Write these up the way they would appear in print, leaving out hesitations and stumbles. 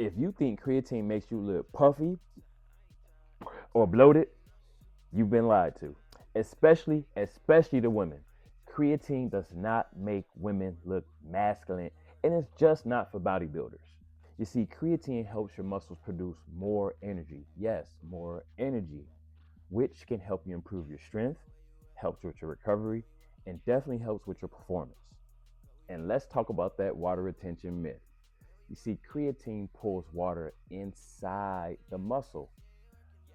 If you think creatine makes you look puffy or bloated, you've been lied to. Especially the women. Creatine does not make women look masculine, and it's just not for bodybuilders. You see, creatine helps your muscles produce more energy. Yes, more energy, which can help you improve your strength, helps with your recovery, and definitely helps with your performance. And let's talk about that water retention myth. You see, creatine pulls water inside the muscle,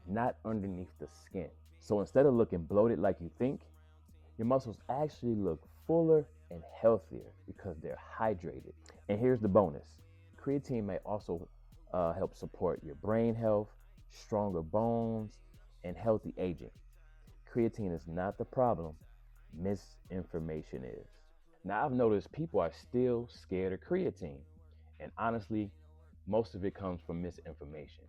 not underneath the skin. So instead of looking bloated like you think, your muscles actually look fuller and healthier because they're hydrated. And here's the bonus: creatine may also help support your brain health, stronger bones, and healthy aging. Creatine is not the problem, misinformation is. Now, I've noticed people are still scared of creatine, and honestly, most of it comes from misinformation.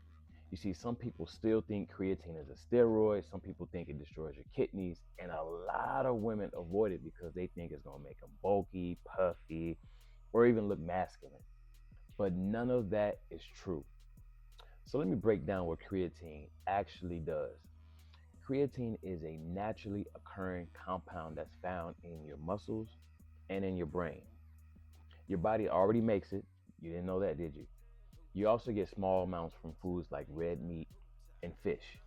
You see, some people still think creatine is a steroid. Some people think it destroys your kidneys. And a lot of women avoid it because they think it's going to make them bulky, puffy, or even look masculine. But none of that is true. So let me break down what creatine actually does. Creatine is a naturally occurring compound that's found in your muscles and in your brain. Your body already makes it. You didn't know that, did you? You also get small amounts from foods like red meat and fish.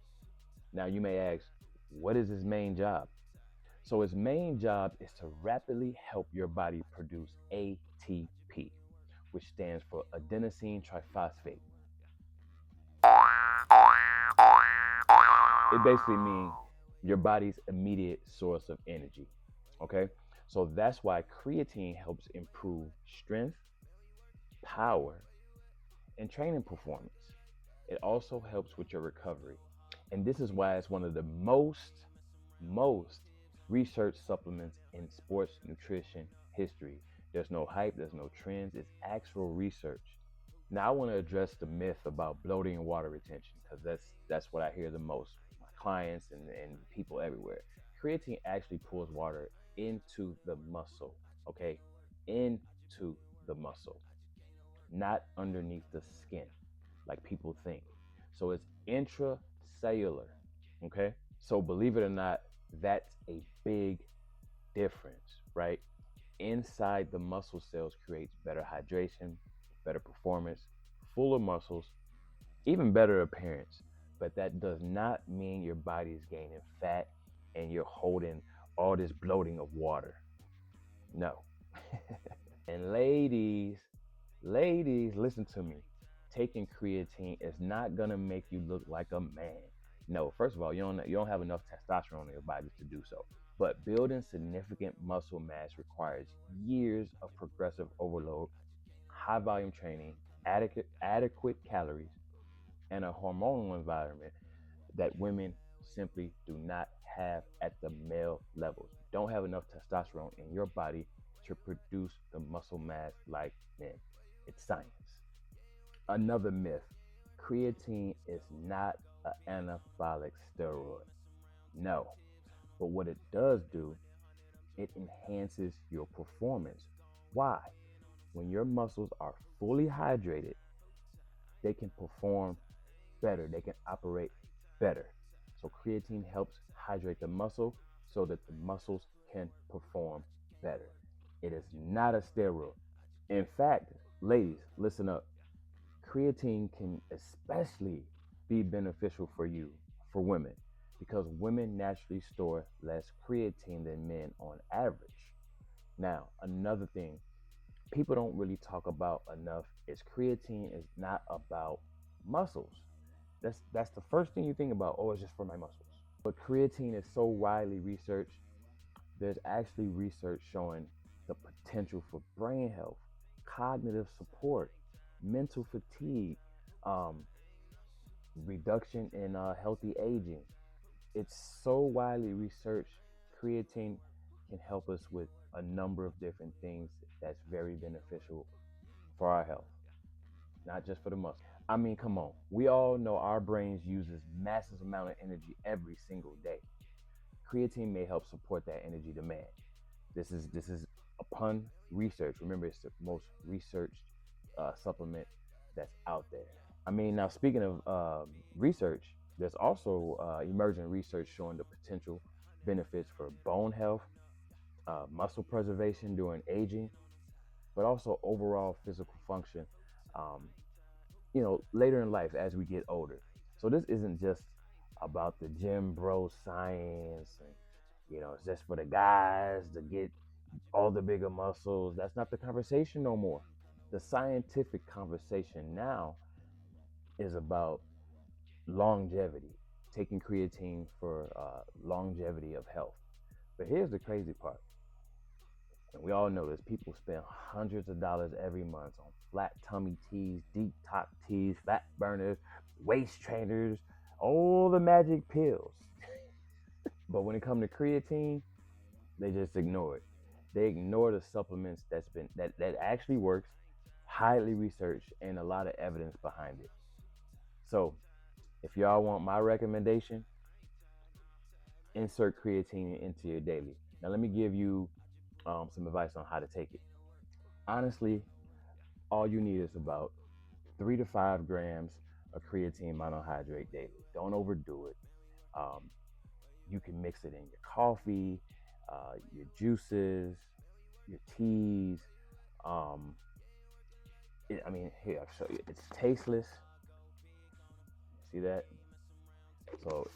Now, you may ask, what is its main job? So, its main job is to rapidly help your body produce ATP, which stands for adenosine triphosphate. It basically means your body's immediate source of energy. Okay? So, that's why creatine helps improve strength, power, and training performance. It also helps with your recovery. And this is why it's one of the most researched supplements in sports nutrition history. There's no hype, there's no trends, it's actual research. Now I want to address the myth about bloating and water retention because that's what I hear the most from my clients and people everywhere. Creatine actually pulls water into the muscle, okay? Into the muscle, not underneath the skin like people think. So it's intracellular, okay? So believe it or not, that's a big difference, right? Inside the muscle cells creates better hydration, better performance, fuller muscles, even better appearance. But that does not mean your body is gaining fat and you're holding all this bloating of water. No. And ladies, listen to me. Taking creatine is not gonna make you look like a man. No, first of all, you don't have enough testosterone in your body to do so. But building significant muscle mass requires years of progressive overload, high volume training, adequate calories, and a hormonal environment that women simply do not have at the male levels. Don't have enough testosterone in your body to produce the muscle mass like men. It's science. Another myth: creatine is not an anabolic steroid. No, but what it does do, it enhances your performance. Why? When your muscles are fully hydrated, they can perform better, they can operate better. So, creatine helps hydrate the muscle so that the muscles can perform better. It is not a steroid. In fact, ladies, listen up. Creatine can especially be beneficial for you, for women, because women naturally store less creatine than men on average. Now, another thing people don't really talk about enough is creatine is not about muscles. That's the first thing you think about. Oh, it's just for my muscles. But creatine is so widely researched. There's actually research showing the potential for brain health, cognitive support, mental fatigue, um, reduction in healthy aging. It's so widely researched. Creatine can help us with a number of different things that's very beneficial for our health, not just for the muscle. I mean, come on. We all know our brains uses massive amount of energy every single day. Creatine may help support that energy demand. This is upon research. Remember, it's the most researched supplement that's out there. I mean, now speaking of research, there's also emerging research showing the potential benefits for bone health, muscle preservation during aging, but also overall physical function, um, later in life as we get older. So this isn't just about the gym bro science and, it's just for the guys to get all the bigger muscles. That's not the conversation no more. The scientific conversation now is about longevity, taking creatine for longevity of health. But here's the crazy part, and we all know this: people spend hundreds of dollars every month on flat tummy teas, detox teas, fat burners, waist trainers, all the magic pills. But when it comes to creatine, they just ignore it. They ignore the supplements that actually works, highly researched, and a lot of evidence behind it. So if y'all want my recommendation, insert creatine into your daily. Now let me give you some advice on how to take it. Honestly, all you need is about 3 to 5 grams of creatine monohydrate daily. Don't overdo it. Um, you can mix it in your coffee, your juices, your teas. Um, I mean, here I'll show you. It's tasteless. See that? So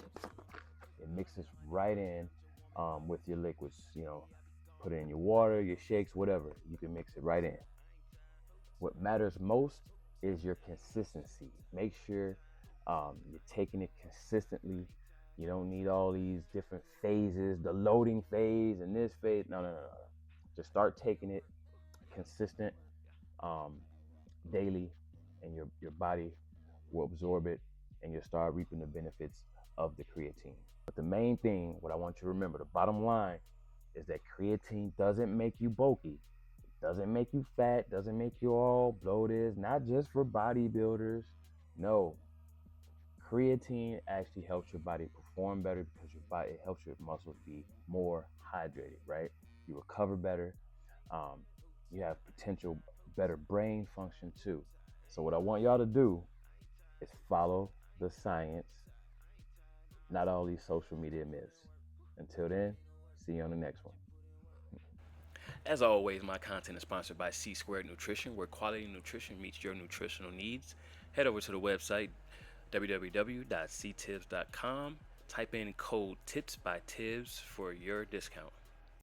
it mixes right in with your liquids. Put it in your water, your shakes, whatever. You can mix it right in. What matters most is your consistency. Make sure you're taking it consistently. You don't need all these different phases, the loading phase and this phase. No, no, no, no. Just start taking it consistent um, daily, and your body will absorb it, and you'll start reaping the benefits of the creatine. But the main thing, what I want you to remember, the bottom line, is that creatine doesn't make you bulky, doesn't make you fat, doesn't make you all bloated. Not just for bodybuilders. No, creatine actually helps your body perform better because it helps your muscles be more hydrated, right? You recover better. Um, you have potential better brain function too. So what I want y'all to do is follow the science, not all these social media myths. Until then, see you on the next one. As always, my content is sponsored by C Squared Nutrition, where quality nutrition meets your nutritional needs. Head over to the website www.ctibbs.com. Type in code TIPS by Tibbs for your discount.